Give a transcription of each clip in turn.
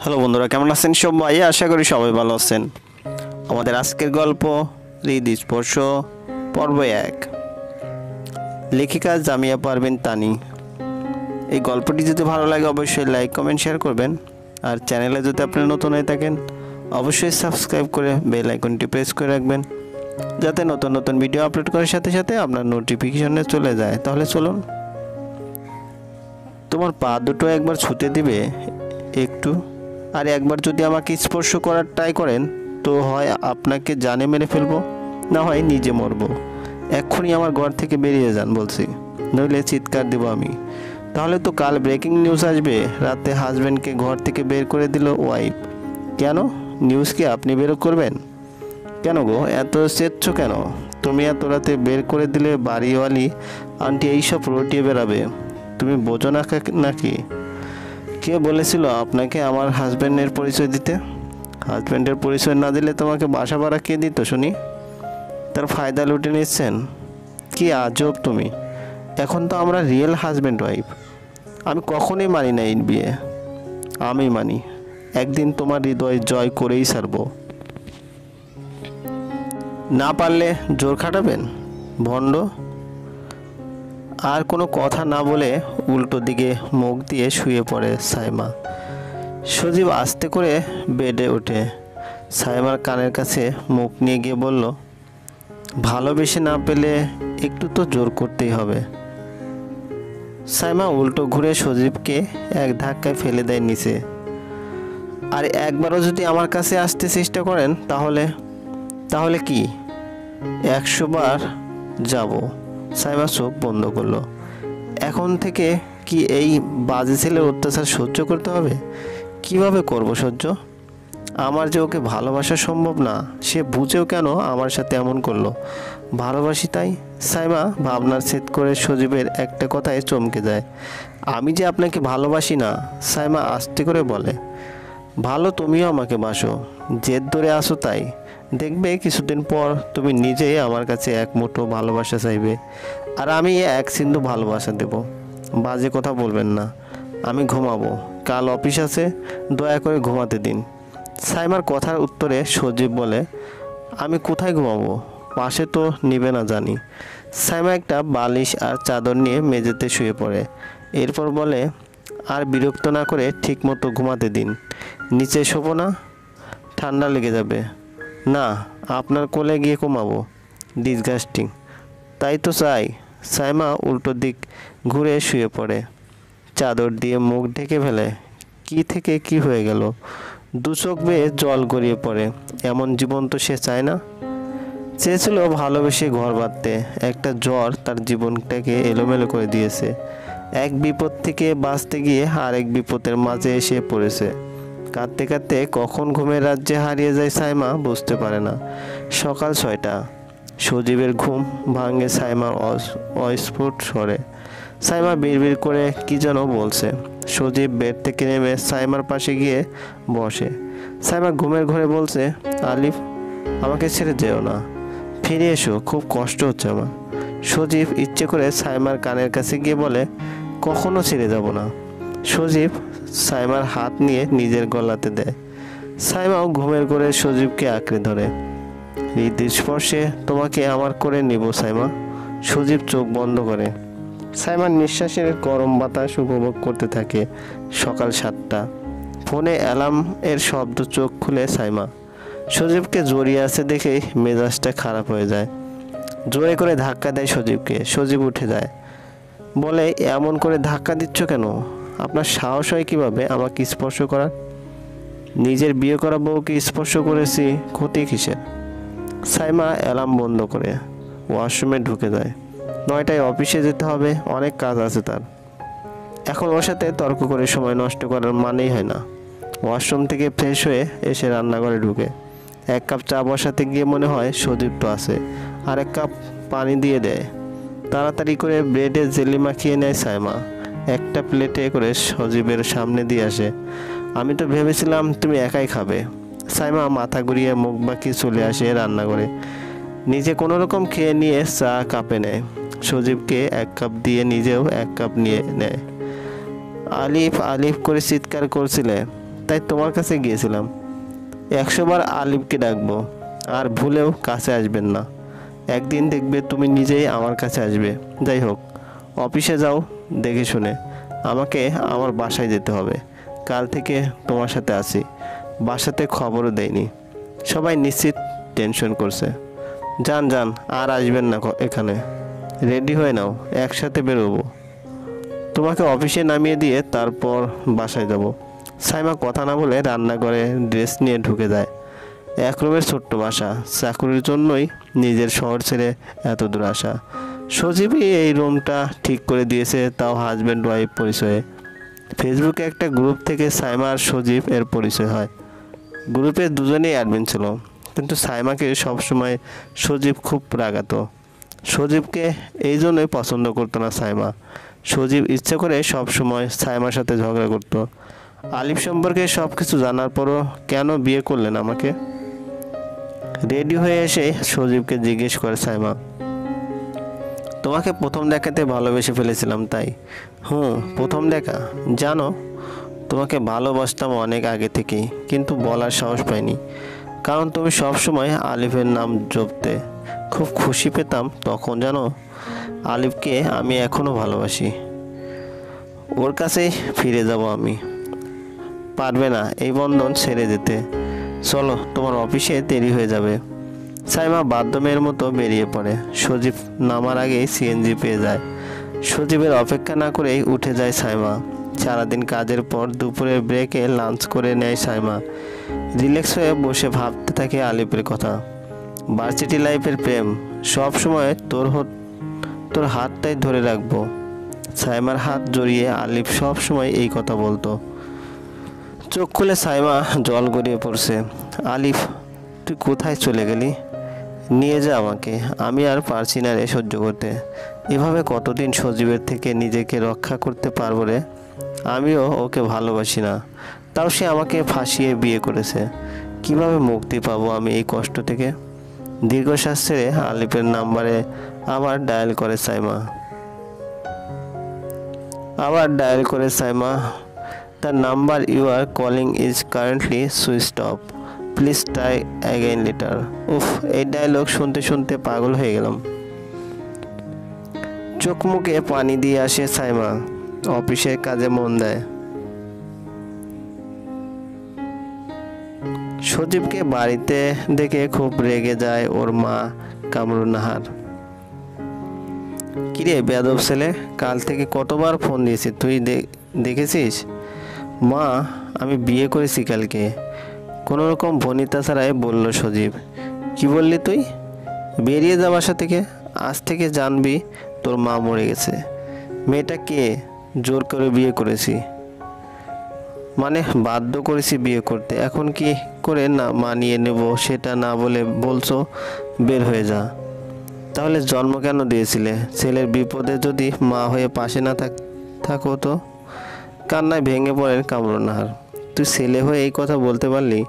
Hello বন্ধুরা, কেমন আছেন সবাই? আশা করি সবাই ভালো আছেন। আমাদের আজকের গল্প হৃদস্পর্শ পর্ব 1, লেখিকা জামিয়া পারভীন তানি। এই গল্পটি যদি ভালো লাগে অবশ্যই লাইক কমেন্ট শেয়ার করবেন, আর চ্যানেলে যদি আপনি নতুন হয়ে থাকেন অবশ্যই সাবস্ক্রাইব করে বেল আইকনটি প্রেস করে রাখবেন, যাতে নতুন নতুন ভিডিও আপলোড করার সাথে সাথে আপনার নোটিফিকেশনে চলে যায়। তাহলে চলুন। তোমার পা দুটো একবার ছুঁতে দিবে একটু, আর একবার যদি আমাকে স্পর্শ করার ট্রাই করেন তো হয় আপনাকে জানে মেরে ফেলবো, না হয় নিজে মরবো। এক্ষুনি আমার ঘর থেকে বেরিয়ে যান বলছি, নইলে চিৎকার দেবো আমি। তাহলে তো কাল ব্রেকিং নিউজ আসবে, রাতে হাজব্যান্ডকে ঘর থেকে বের করে দিল ওয়াইফ। কেন? নিউজ কি আপনি বের করবেন? কেন গো এত চেচ্ছ কেন? তুমি এত রাতে বের করে দিলে বাড়িওয়ালি আন্টি এইসব রটিয়ে বেড়াবে, তুমি বোঝো না নাকি? কে বলেছিল আপনাকে আমার হাজব্যান্ডের পরিচয় দিতে? হাজব্যান্ডের পরিচয় না দিলে তোমাকে বাসা ভাড়া কে দিত শুনি? তার ফায়দা লুটে নিচ্ছেন? কি আজব তুমি! এখন তো আমরা রিয়েল হাজব্যান্ড ওয়াইফ। আমি কখনোই মানি না এই বিয়ে। আমি মানি, একদিন তোমার হৃদয় জয় করেই ছাড়ব। না পারলে জোর খাটাবেন ভণ্ড। আর কোনো কথা না বলে উল্টো দিকে মুখ দিয়ে শুয়ে পড়ে সাইমা। সজীব আস্তে করে বেডে ওঠে, সাইমার কানের কাছে মুখ নিয়ে গিয়ে বলল, ভালোবেসে না পেলে একটু তো জোর করতেই হবে। সাইমা উল্টো ঘুরে সজীবকে এক ধাক্কায় ফেলে দেয় নিচে। আর একবারও যদি আমার কাছে আসতে চেষ্টা করেন তাহলে কি 100 বার যাব। সাইমা চোখ বন্ধ করলো। এখন থেকে কি এই বাজে ছেলের অত্যাচার সহ্য করতে হবে? কিভাবে করব সহ্য? আমার যে ওকে ভালোবাসা সম্ভব না, সে বুঝেও কেন আমার সাথে এমন করলো? ভালোবাসি তাই? সাইমা ভাবনার ছেদ করে সজীবের একটা কথায় চমকে যায়। আমি যে আপনাকে ভালোবাসি না, সাইমা আস্তে করে বলে। ভালো তুমিও আমাকে বাসো, জেদ ধরে আসো তাই। দেখবে কিছুদিন পর তুমি নিজেই আমার কাছে এক মুঠো ভালোবাসা চাইবে, আর আমি এক সিন্ধু ভালোবাসা দেব। বাজে কথা বলবেন না, আমি ঘুমাবো, কাল অফিস আছে, দয়া করে ঘুমাতে দিন। সাইমার কথার উত্তরে সজীব বলে, আমি কোথায় ঘুমাবো? পাশে তো নিবে না জানি। সাইমা একটা বালিশ আর চাদর নিয়ে মেঝেতে শুয়ে পড়ে। এরপর বলে, আর বিরক্ত না করে ঠিক মতো ঘুমাতে দিন। নিচে শোবো না, ঠান্ডা লেগে যাবে। না, আপনার কোলে গিয়ে ঘুমাবো। ডিসগাস্টিং। তাই তো চাই। সাইমা উল্টো দিক ঘুরে শুয়ে পড়ে, চাদর দিয়ে মুখ ঢেকে ফেলে। কি থেকে কি হয়ে গেল? দু চোখ বেয়ে জল গড়িয়ে পড়ে। এমন জীবন তো সে চায় না। চেয়েছিল ভালোবেসে ঘর বাঁধতে, একটা জ্বর তার জীবনটাকে এলোমেলো করে দিয়েছে। এক বিপদ থেকে বাঁচতে গিয়ে আরেক বিপদের মাঝে এসে পড়েছে। কাঁদতে কাঁদতে কখন ঘুমের রাজ্যে হারিয়ে যায় সাইমা বুঝতে পারে না। সকাল 6টা। সজীবের ঘুম ভাঙে সাইমার অস্ফুট স্বরে। সাইমা বিড়বিড় করে কি যেন বলছে। সজীব বেড থেকে নেমে সাইমার পাশে গিয়ে বসে। সাইমা ঘুমের ঘরে বলছে, আলিফ, আমাকে ছেড়ে যেও না, ফিরে এসো, খুব কষ্ট হচ্ছে আমার। সজীব ইচ্ছে করে সাইমার কানের কাছে গিয়ে বলে, কখনো ছেড়ে যাব না। সজীব সাইমার হাত নিয়ে নিজের গলাতে দেয়। সাইমাও ঘুমের ঘরে সজীবকে আঁকড়ে ধরে। হৃদস্পর্শে তোমাকে আমার করে নিব সাইমা। সজীব চোখ বন্ধ করে। সাইমার নিঃশ্বাসের গরম বাতাস উপভোগ করতে থাকে। সকাল 7টা। ফোনে অ্যালার্ম এর শব্দ। চোখ খুলে সাইমা সজীবকে জড়িয়ে আছে দেখেই মেজাজটা খারাপ হয়ে যায়। জোরে করে ধাক্কা দেয় সজীবকে। সজীব উঠে যায়, বলে, এমন করে ধাক্কা দিচ্ছ কেন? আপনার সাহস হয় কীভাবে আমাকে স্পর্শ করার? নিজের বিয়ে করা বউকে স্পর্শ করেছি, ক্ষতি কিসের? সাইমা অ্যালার্ম বন্ধ করে ওয়াশরুমে ঢুকে যায়। 9টায় অফিসে যেতে হবে, অনেক কাজ আছে তার। এখন ওর সাথে তর্ক করে সময় নষ্ট করার মানেই হয় না। ওয়াশরুম থেকে ফ্রেশ হয়ে এসে রান্নাঘরে ঢুকে 1 কাপ চা বসাতে গিয়ে মনে হয় সজীব তো আছে, আর 1 কাপ পানি দিয়ে দেয়। তাড়াতাড়ি করে ব্রেডে জেলি মাখিয়ে নেয় সাইমা। একটা প্লেটে করে সজীবের সামনে দিয়ে আসে। আমি তো ভেবেছিলাম তুমি একাই খাবে। সাইমা মাথা ঘুরিয়ে মুখ বাঁকিয়ে চলে আসে রান্নাঘরে। নিজে কোনো রকম খেয়ে নিয়ে চা কাপে নেয়। সজীবকে 1 কাপ দিয়ে নিজেও 1 কাপ নিয়ে নেয়। আলিফ আলিফ করে চিৎকার করছিলে, তাই তোমার কাছে গিয়েছিলাম। 100 বার আলিফকে ডাকবো, আর ভুলেও কাছে আসবেন না। একদিন দেখবে তুমি নিজেই আমার কাছে আসবে। যাই হোক, অফিসে যাও দেখে শুনে। আমাকে আমার বাসায় যেতে হবে। কাল থেকে তোমার সাথে আছি। বাসাতে খবরও দেয়নি। সবাই নিশ্চিত টেনশন করছে। যান যান, আর আসবেন না এখানে। রেডি হয়ে নাও, একসাথে বেরোবো। তোমাকে অফিসে নামিয়ে দিয়ে তারপর বাসায় যাব। সাইমা কথা না বলে রান্নাঘরে ড্রেস নিয়ে ঢুকে যায়। এক রুমের ছোট্ট বাসা, চাকরির জন্যই নিজের শহর ছেড়ে এত দূর আসা। সজীবই এই রুমটা ঠিক করে দিয়েছে, তাও হাজব্যান্ড ওয়াইফ পরিচয়ে। ফেসবুকে একটা গ্রুপ থেকে সাইমা আর সজীব এর পরিচয় হয়। গ্রুপে দুজনেই অ্যাডমিন ছিল, কিন্তু সাইমাকে সবসময় সজীব খুব রাগাতো। সজীবকে এই জন্যই পছন্দ করতো না সাইমা। সজীব ইচ্ছে করে সবসময় সাইমার সাথে ঝগড়া করতো। আলিফ সম্পর্কে সব কিছু জানার পরও কেন বিয়ে করলেন আমাকে? রেডি হয়ে এসে সজীবকে জিজ্ঞেস করে সাইমা, তোমাকে প্রথম দেখাতে ভালোবেসে ফেলেছিলাম তাই? প্রথম দেখা। জানো, তোমাকে ভালোবাসতাম অনেক আগে থেকেই, কিন্তু বলার সাহস পাইনি, কারণ তুমি সবসময় আলিফের নাম জপতে। খুব খুশি পেতাম তখন। জানো, আলিফকে আমি এখনও ভালোবাসি। ওর কাছেই ফিরে যাব আমি। পারবে না এই বন্ধন ছেড়ে যেতে। চলো, তোমার অফিসে দেরি হয়ে যাবে। সাইমা বাথরুমের মতো বেরিয়ে পড়ে। সজীব নামার আগেই সিএনজি পেয়ে যায়। সজীবের অপেক্ষা না করেই উঠে যায় সাইমা। সারাদিন কাজের পর দুপুরের ব্রেকে লাঞ্চ করে নেয় সাইমা। রিল্যাক্স হয়ে বসে ভাবতে থাকে আলিফের কথা। ভার্সিটি লাইফের প্রেম, সব সময় তোর হাতটাই ধরে রাখবো। সাইমার হাত জড়িয়ে আলিফ সব সময় এই কথা বলতো। চোখ খুলে সাইমা জল গড়িয়ে পড়ছে। আলিফ, তুই কোথায় চলে গেলি? নিয়ে যা আমাকে, আমি আর পারছি না রে সহ্য করতে। এভাবে কতদিন সজীবের থেকে নিজেকে রক্ষা করতে পারবো রে? আমিও ওকে ভালোবাসি না, তাও সে আমাকে ফাঁসিয়ে বিয়ে করেছে। কিভাবে মুক্তি পাবো আমি এই কষ্ট থেকে? দীর্ঘশ্বাস ছেড়ে আলিফের নাম্বারে আবার ডায়াল করে Saima. The number you are calling is currently switched off. Please try again later. উফ, এই ডায়লগ শুনতে শুনতে পাগল হয়ে গেলাম। চোখ মুখে পানি দিয়ে আসে সাইমা। অফিসের কাজে মন দেয়। সজীবকে বাড়িতে দেখে খুব রেগে যায় ওর মা কামরুন নাহার। কিরে বেয়াদব ছেলে, কাল থেকে কতবার ফোন দিয়েছি, তুই দেখেছিস? মা, আমি বিয়ে করেছি কালকে। কোনো রকম ভনিতা ছাড়াই বলল সজীব। কি বললি তুই? বেরিয়ে যা বাসা থেকে। আজ থেকে জানবি তোর মা মরে গেছে। মেয়েটা কে? জোর করে বিয়ে করেছি। মানে বাধ্য করেছি বিয়ে করতে। এখন কি করে না মানিয়ে নেব সেটা না বলে বলছো বের হয়ে যা। তাহলে জন্ম কেন দিয়েছিলে? ছেলের বিপদে যদি মা হয়ে পাশে না থাকো তো? কান্নায় ভেঙে পড়েন কামরুন নাহার। তুই ছেলে হয়ে এই কথা বলতে পারলি?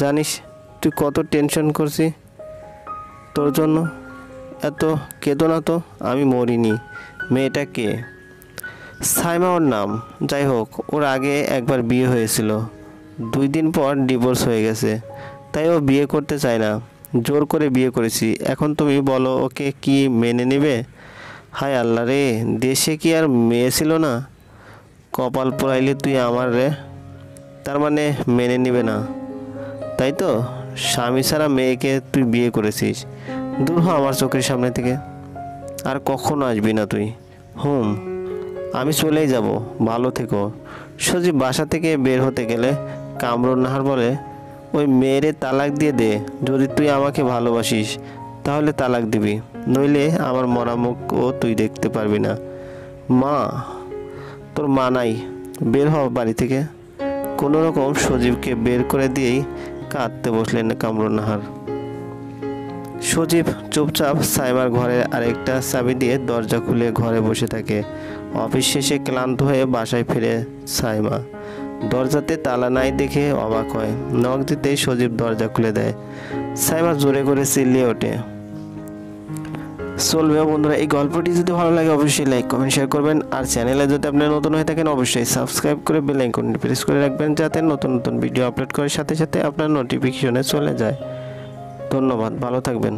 জানিস তুই কত টেনশন করছি তোর জন্য? এত কেঁদো না তো, আমি মরিনি। মেয়েটা কে? সাইমা ওর নাম। যাই হোক, ওর আগে একবার বিয়ে হয়েছিল, 2 দিন পর ডিভোর্স হয়ে গেছে, তাই ও বিয়ে করতে চায় না। জোর করে বিয়ে করেছি। এখন তুমি বলো ওকে কি মেনে নেবে? হায় আল্লাহ রে, দেশে কি আর মেয়ে ছিল না? কপাল পোড়াইলে তুই আমার রে। তার মানে মেনে নিবে না, তাই তো? স্বামী ছাড়া মেয়েকে তুই বিয়ে করেছিস। দূর হ আমার চোখের সামনে থেকে। আর কখনো আসবি না তুই। আমি চলেই যাব, ভালো থেকো। সজীব বাসা থেকে বের হতে গেলে কামরুন নাহার বলে, ওই মেয়েরে তালাক দিয়ে দে। যদি তুই আমাকে ভালোবাসিস তাহলে তালাক দিবি, নইলে আমার মরা মুখও তুই দেখতে পারবি না। মা, তোর মা নাই, বের হ বাড়ি থেকে। কোনো রকম সজীবকে বের করে দিয়েই কাঁদতে বসলেন কামরুন নাহার। সজীব চুপচাপ সাইমার ঘরের আরেকটা চাবি দিয়ে দরজা খুলে ঘরে বসে থাকে। অফিস শেষে ক্লান্ত হয়ে বাসায় ফিরে সাইমা। দরজাতে তালা নাই দেখে অবাক হয়। নখ দিতেই সজীব দরজা খুলে দেয়। সাইমা জোরে করে চিল্লিয়ে ওঠে, চলবে বন্ধুরা। এই গল্পটি যদি ভালো লাগে অবশ্যই লাইক কমেন্ট শেয়ার করবেন, আর চ্যানেলে যদি আপনি নতুন হয়ে থাকেন অবশ্যই সাবস্ক্রাইব করে বেল আইকনটি প্রেস করে রাখবেন, যাতে নতুন নতুন ভিডিও আপলোড করার সাথে সাথে আপনার নোটিফিকেশনে চলে যায়। ধন্যবাদ, ভালো থাকবেন।